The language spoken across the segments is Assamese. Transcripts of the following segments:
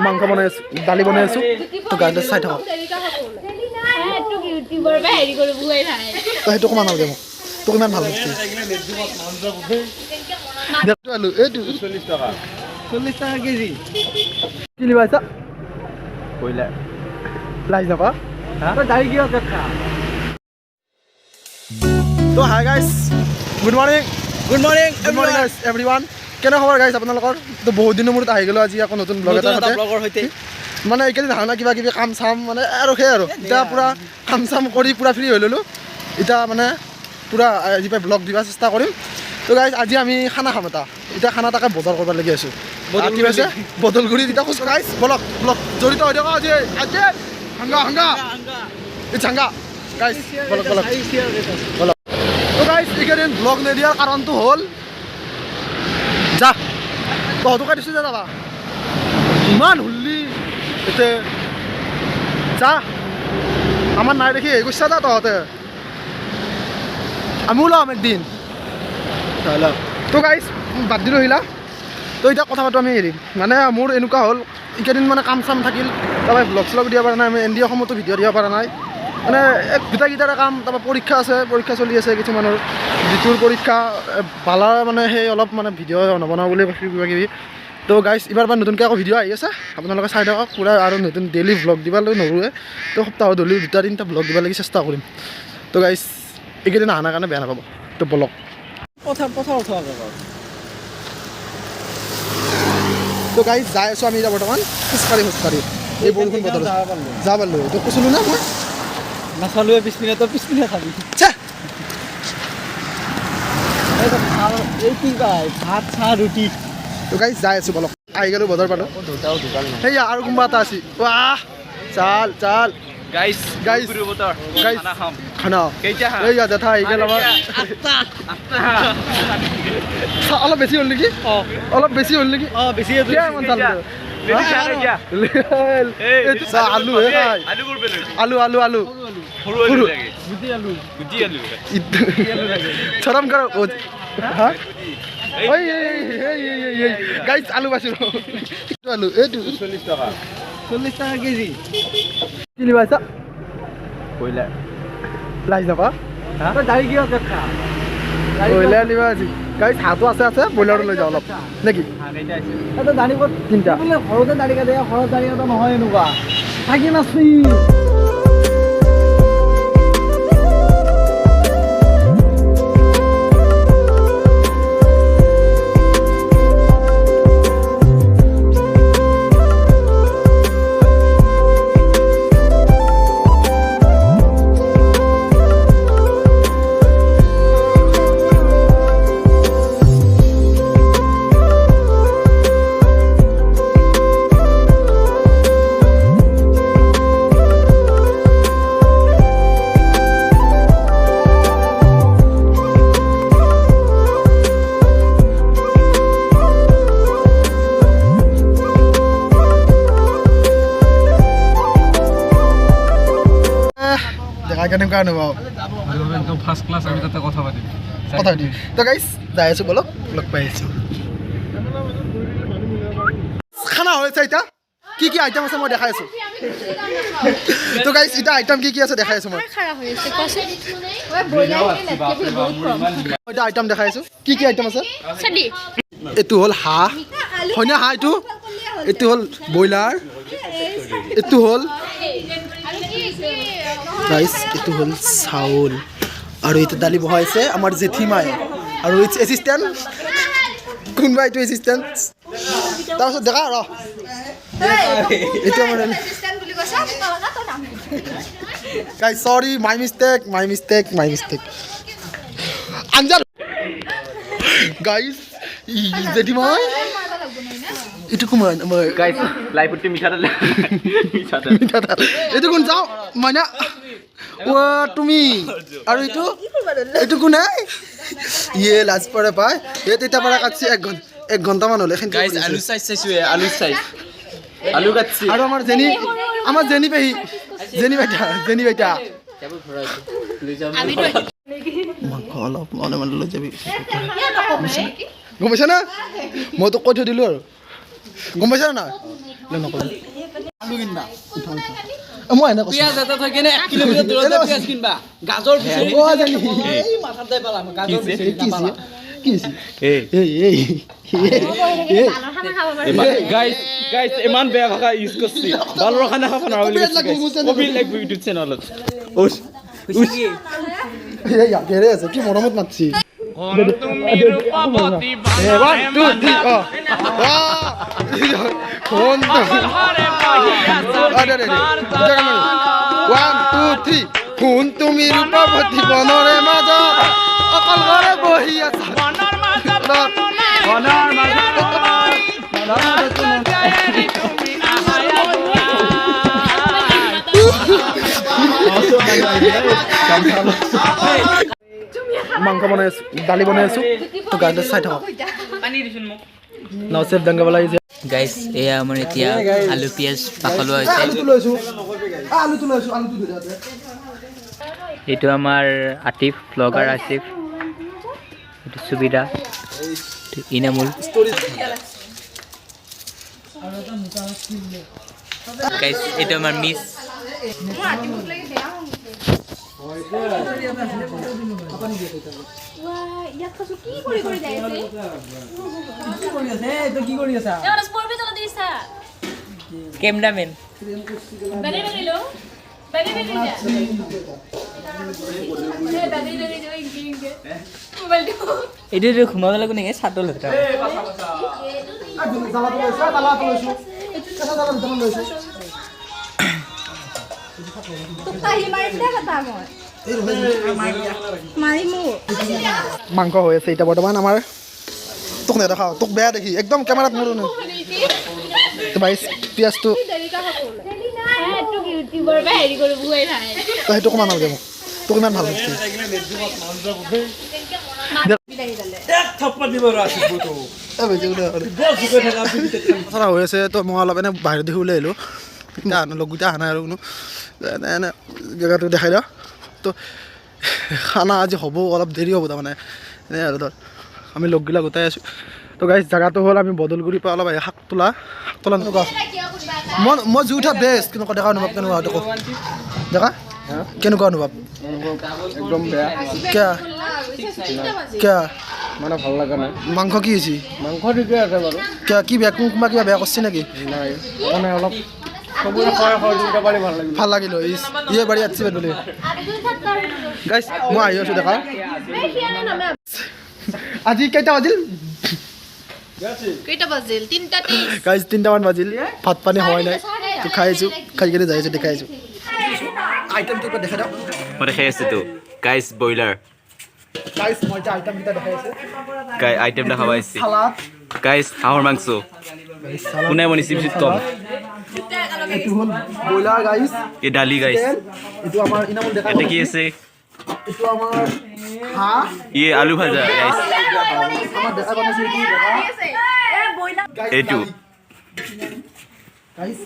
মাংস বনাই আছো, দালি বনাই আছো, তো গাইডে চাই থাকক। তো সেইটো কমা নালাগে মোক, তোক ইমান ভাল বস্তু। আলু এইটো 40 টকা কেজি। কি লিবাইছা? কইলা লাই যাবা দালি কিয় দেখা। তো hi guys, good morning guys everyone. কেনে খবৰ গাইজ আপোনালোকৰ? তো বহুত দিনৰ মূৰত আহি গ'লোঁ আজি আকৌ নতুন ব্লগ এটাৰ সৈতে। মানে এইকেইদিন ধাৰণা কিবা কিবি কাম চাম মানে আৰু সেই আৰু এতিয়া পূৰা কাম চাম কৰি পূৰা ফ্ৰী হৈ ল'লোঁ। এতিয়া মানে পূৰা আজি পৰা ব্লগ দিবা চেষ্টা কৰিম। তো গাইজ আজি আমি খানা খাম এটা, এতিয়া খানা তাকে বজাৰ কৰিব লাগি আছোঁ। কি হৈছে বদলগুৰিত এতিয়া খোজ গাইজ বলক ব্লগ জড়িত হৈ থকা আজি হাংগা ইটছ হাংগা গাইজ বলক বলক। তো গাইজ এইকেইদিন ব্লগ নিদিয়াৰ কাৰণটো হ'ল যা তহঁতকে দিছোঁ যে যাবা ইমান হুল্লি এতিয়া যা আমাৰ নাই দেখি হেৰি কৰিছা যা তহঁতে, আমিও ল'ম একদিন। তো গাইজ বাদ দিলোঁ আহিলা। তো এতিয়া কথা পাতো আমি হেৰি মানে মোৰ এনেকুৱা হ'ল এইকেইদিন মানে কাম চাম থাকিল, তাৰপৰা ব্লগ শ্লগ দিব পৰা নাই, আমি এন ডি অসমতো ভিডিঅ' দিব পৰা নাই। মানে গোটেইকেইটাৰে কাম, তাৰপৰা পৰীক্ষা আছে, পৰীক্ষা চলি আছে কিছুমানৰ, যিটোৰ পৰীক্ষা বালা মানে সেই অলপ মানে ভিডিঅ' নবনাওঁ বুলি কৈছোঁ কিবা কিবি। তো গাইজ এইবাৰ নতুনকৈ আকৌ ভিডিঅ' আহি আছে, আপোনালোকে চাই থাকক পূৰা। আৰু নতুন ডেইলি ব্লগ দিবলৈ নৰোৱে, তো সপ্তাহত হ'লেও 2-3টা ব্লগ দিব লাগি চেষ্টা কৰিম। তো গাইজ এইকেইদিন অহা কাৰণে বেয়া নাপাব। তো বলক তো গাইজ যাই আছোঁ আমি এতিয়া বৰ্তমান খোজকাঢ়ি এই বৰষুণ বতৰ যাব পাৰলোঁ। তো কৈছিলোঁ না মই নাচালোৱে পিছপিনে, তো পিছপিনে খাবি এই কি গাই ভাত চাহ ৰুটি। তো গাইজ যাই আছোঁ বলক, আহি গ'লোঁ বজাৰ পালোঁ। সেয়া আৰু কোনোবা এটা আছে ৱাহ চাল চাল গাইজ খানা এইয়া জেঠা আহি গ'ল আমাৰ। অলপ বেছি হ'ল নেকি? অলপ বেছি হ'ল নেকি? বেছি আলু আলু আলু আলু চৰম কৰ গাইজ আলু পাইছোঁ আলু এইটো 40 টকা কেজি। কি লিবাইছা? কইলা লাই যাবা দালি কিয় দেখা কইলাৰ লিবা আজি গাইজ হাঁহটো আছে ব্ৰইলাৰটো লৈ যাওঁ অলপ নেকি? দালি ক'ত 3টা ঘৰতে দালি কাটে, ঘৰত দালি কাটা নহয় এনেকুৱা থাকি নাচি। কেনেকুৱা অনুভৱ? একদম ফাৰ্ষ্ট ক্লাছ, আমি তাতে কথা পাতিম। তো গাইজ যাই আছোঁ বলক, লগ পাই আছোঁ। খানা হৈছে এতিয়া কি কি আইটেম আছে মই দেখাই আছোঁ। তো গাইজ এতিয়া আইটেম কি কি আছে দেখাই আছোঁ মই। এতিয়া আইটেম দেখাই আছোঁ কি কি আইটেম আছে। এইটো হ'ল হাঁহ, হয়নে হাঁহ? এইটো হ'ল ব্ৰইলাৰ, এইটো হ'ল গাইজ এইটো হ'ল চাউল, আৰু এইটো দালি বহাইছে আমাৰ জেঠীমাই, আৰু এইটো এছিষ্টেণ্ট কোনোবা এইটো এছিষ্টেণ্ট। তাৰপিছত দেখা ৰ এইটো আমাৰ গাইজ চৰি মাই মিষ্টেক আঞ্জা গাইজ জেঠীমাই এইটো কোন আমাৰ গাইজ লাইফতে মিঠাতেল এইটো কোন যাওঁ মাইনা তুমি, আৰু এইটো কোনে ইয়ে লাজ পৰে পাই এই তেতিয়াৰ পৰা কাটছি 1 ঘণ্টামান হ'লে। আলু চাইছো আলু কাটছি। আৰু আমাৰ জেনি পেহী জেনি বাইতা মাংস অলপ মনে লৈ যাবি, গম পাইছা না? মই তোক কৈ থৈ দিলোঁ আৰু গম পাইছা না নকলে আলু কিনবা মই এনে কৈছো পিয়াজ এটা থাকে নে 1 কিলোমিটাৰ দূৰতে পিয়াজ কিনবা গাজৰ বিচাৰি এই মাথাত দাই পালা গাজৰ বিচাৰি নাপালা গাইস ইমান বেয়া ভাষা ইউজ কৰছি বালুৰ খানা খাব নোৱাৰো বুলি কবি লাগব ইউটিউব চেনেলত ওস এই ইয়াৰে আছে কি মৰমত মাতছি তুমি ৰূপৱতী কোন তুমি ৰূপৱতী বনৰে মাজত অকল ঘৰে বহি আছা মাংস বনাই আছো দালি বনাই আছো তো গাইডত চাই থাকক নচেফ দাংগাবালা আহিছে গাইস এয়া আমাৰ এতিয়া আলু পিয়াজ পাখলোৱা হৈছে আলুটো লৈছো আলুটো ধৰি আছে এইটো আমাৰ আতিফ ব্লগাৰ আতিফ এইটো সুবিধা ইনামুল গাইস এইটো আমাৰ মিস কেমেৰামেন এইটো ঘুমাব লাগিব নেকি চাটল মাংস হৈ আছে এতিয়া বৰ্তমান আমাৰ তোক নেদেখাও তোক বেয়া দেখি একদম কেমেৰাত মোৰো নে তো ভাই পিয়াজটো সেইটো কমা নালাগে মোক তোক ইমান ভাল লাগিছে হৈ আছে তো মই অলপ এনে বাহিৰত দেখি ওলাই আহিলোঁ এতিয়া লগকেইটা অহা নাই আৰু কোনো এনে জেগাটো দেখাই দিওঁ তো খানা আজি হ'ব অলপ দেৰি হ'ব তাৰমানে এনেই আৰু ধৰ আমি লগগিলা গোটাই আছোঁ তো গাইছ জেগাটো হ'ল আমি বদলগুৰিৰ পৰা অলপ শাক তোলা এনেকুৱা মই জুই উঠা বেষ্ট কেনেকুৱা দেখা অনুভৱ কেনেকুৱা হয় কওক দেখা কেনেকুৱা অনুভৱ একদম বেয়া কিয় মানে ভাল লগা নাই মাংস কি হৈছে মাংস ঠিকে আছে বাৰু কিয় কি বেয়া কোনোবা কিবা বেয়া কৰিছে নেকি নাই মানে অলপ সবৰে পাৰি ভাল লাগিল ভাল লাগিল ইয়ে বাৰী আছি বুলি গাইছ মই আহি আছোঁ দেখা আজি কেইটা বাজিল গাইছ 3টামান বাজিল ভাত পানী হোৱাই নাই তো খাই আছোঁ খাই কিনে যাই আছোঁ দেখাই আছোঁ আইটেমটো দেখাই দিয়ক মই দেখাই আছোঁ তো গাইছ ব্ৰইলাৰ গাইছ মই এতিয়া আইটেমকেইটা দেখাই আছোঁ আইটেম দেখা পাইছে চালাড গাইছ হাঁহৰ মাংস কোনে বনিছে পিছত কম এইটো হ'ল ব্ৰইলাৰ গাইছ এই দালি গাইছ এইটো আমাৰ ইনামুল দেখা এটা কি আছে এইটো আমাৰ হাঁহ ই আলু ভাজা গাইছ আমাৰ দেখা পাইছে এইটো গাইছ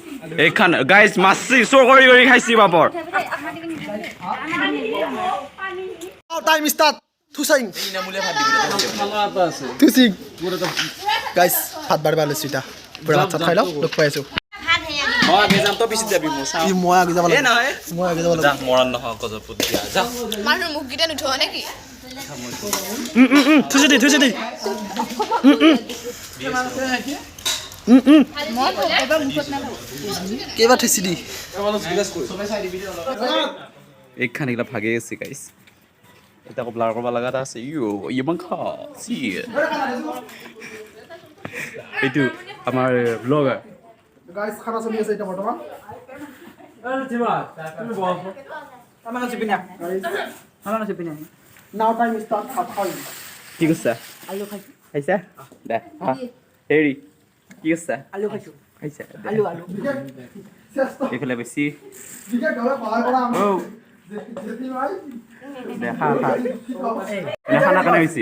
এই খানা গাইছ মাছি চোৰ কৰি কৰি খাইছি বাপৰ টাইম ষ্টাৰ্ট থুচাইং থুচিং গাইছ ভাত বাঢ়িব লৈছোঁ এতিয়া পুৰা ভাত চাত খাই লওঁ লগ পাই আছোঁ মই আগে যাব লাগিব মৰাণ নহয় গজপুত দিয়া যা মানুহ মুখকেইটা নুঠোৱা নেকি থুচি দি কেইবাৰ থুচি দি এই খানিগিলা ভাগে আছে গাইছ এটা আকৌ ব্লাৰ কৰিব লগা এটা আছে ইমান খা এইটো আমাৰ ব্লগাৰ গাইছ খানা চলি আছে এতিয়া বৰ্তমান নাও টাইম ষ্টাৰ্ট ভাত খাই কি কৈছা খাইছা দে হেৰি কি কৈছা খাইছা এইফালে বেছি দে খা খানা কাৰণে হৈছে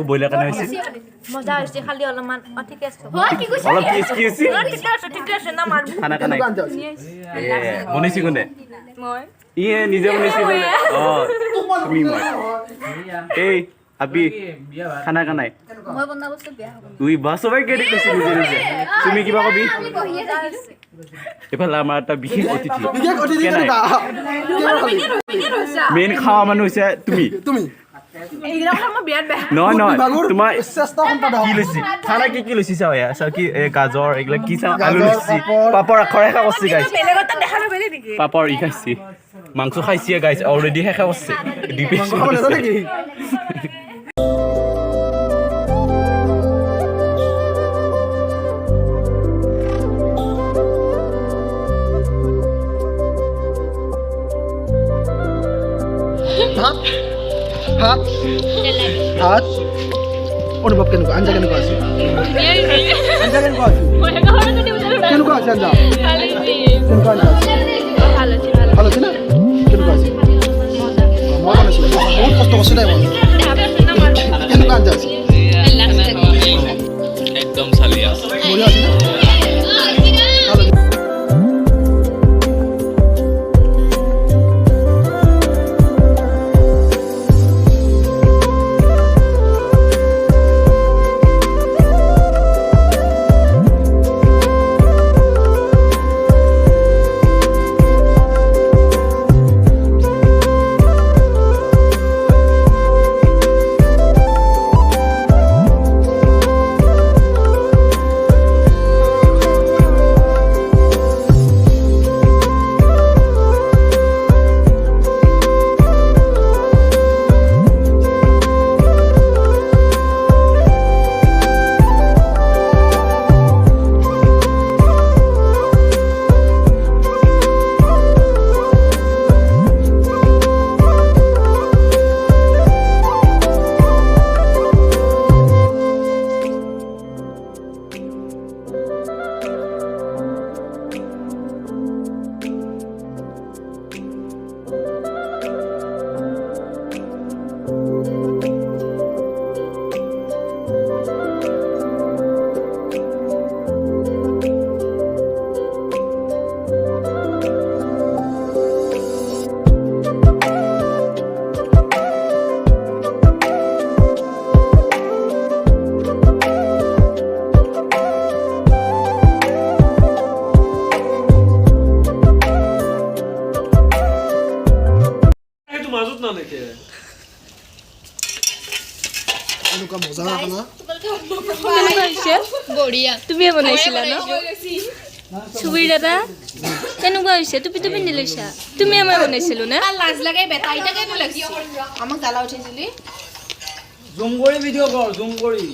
ব্ৰইলাৰ কাৰণে হৈছে মজা হৈছে খালি অলপমান ঠিকে আছে অলপ কি হৈছে খানা কাৰণে বনাইছি কোনে মই ইয়ে নিজে বনাইছি কোনে তুমি মই এই আবি খানা কানাই মই বনাবছো বেয়া হ'ব তুই বাসবাই কেডি কৈছিলি যে তুমি কিবা কবি এফালে আমাৰ এটা বিশেষ অতিথি কেনেকা মেইন খাওয়া মানুহ হৈছে তুমি এইগিলা কথা মই বিয়াত বেয়া নহয় তোমাৰ চেষ্টা সম্পাদক কি লৈছি খানা কি লৈছি চাও ইয়া চাও কি গাজৰ এগুলা কি চাও আলু লৈছি পাপৰ আখৰে খা কৰছি গাইছ বেলেগত দেখা নাপালে নেকি পাপৰ ই খাইছি মাংস খাইছি গাইছ অলৰেডি শেষ কৰছে ডিপেছ নেকি ভাত অনুভৱ কেনেকুৱা আঞ্জা কেনেকুৱা আছে আঞ্জা কেনেকুৱা আছে কেনেকুৱা আছে আঞ্জা কেনেকুৱা আঞ্জা আছে ভাল আছে না কেনেকুৱা আছে মই বনাইছোঁ বহুত কষ্ট কৰিছোঁ দেই মই কেনেকুৱা আঞ্জা আছে একদম চালিয়া বঢ়িয়া আছে না ভাল আছে এনেকুৱা মজা খানা বঢ়িয়া তুমিয়ে বনাইছিলা ন চুবিৰ দাদা কেনেকুৱা হৈছে তুমি পিন্ধি লৈছা তুমি মই বনাইছিলো না লাজ লাগে বেটা ইটা কেনে লাগছি আমাক জ্বালা উঠাইছিলি জুম কৰি ভিডিঅ' কৰ জুম কৰি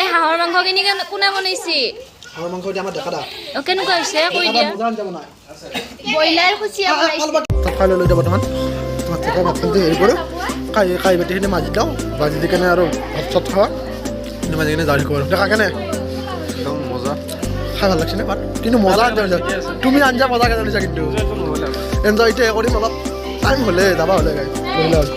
এই হাঁহৰ মাংস কিনি কোনে বনাইছি হাঁহৰ মাংস এতিয়া আমাৰ দেখা দা কেনেকুৱা হৈছে কৈ দিয়া মজা আঞ্জা বনাই ব্ৰইলাৰ খুচিয়া বনাইছে তাত খাই লৈ এতিয়া বৰ্তমান ভাত থকা ভাতখিনি হেৰি কৰোঁ কাঁহী বাতিখিনি মাজি দিওঁ বাজি দি কেনে আৰু ভাত চাত খাৱা কিন্তু মাজি কিনে জাৰি কৰোঁ দেখা কেনে একদম মজা খাই ভাল লাগছে নে ভাত কিন্তু মজা আঞ্জা তুমি আঞ্জা মজা কেনে দিছা কিন্তু এনজয় এতিয়া কৰিম অলপ টাইম হ'লে যাবা হ'লে গাই বহিলে হ'ল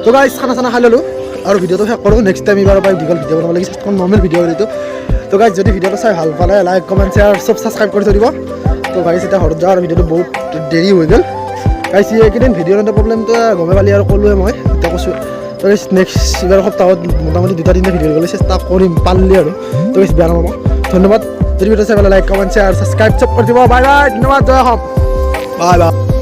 তো গাইজ খানা চানা খাই ল'লোঁ আৰু ভিডিঅ'টো শেষ কৰোঁ নেক্সট টাইম এইবাৰ পৰা দীঘল ভিডিঅ' বনাব লাগি চেষ্টা কৰিম নৰ্মেল ভিডিঅ' এইটো তো গাইজ যদি ভিডিঅ'টো চাই ভাল পালে লাইক কমেণ্ট শ্বেয়াৰ চব ছাবস্ক্ৰাইব কৰি থৈ দিব তো গাইজ এতিয়া ঘৰত যাওঁ আৰু ভিডিঅ'টো বহুত দেৰি হৈ গ'ল গাইজ এইকেইদিন ভিডিঅ'ৰ এটা প্ৰব্লেমটো গমে পালি আৰু ক'লোৱে মই এতিয়া কৈছোঁ তো গাইজ নেক্সট এইবাৰ সপ্তাহত মোটামুটি 2-3টা ভিডিঅ' দিবলৈ চেষ্টা কৰিম পাৰিলে আৰু তো গাইজ বেয়া নাপাব ধন্যবাদ যদি ভিডিঅ' চাই পালে লাইক কমেণ্ট শ্বেয়াৰ ছাবস্ক্ৰাইব চব কৰি দিব বাই বাই ধন্যবাদ জয় অসম বাই বাই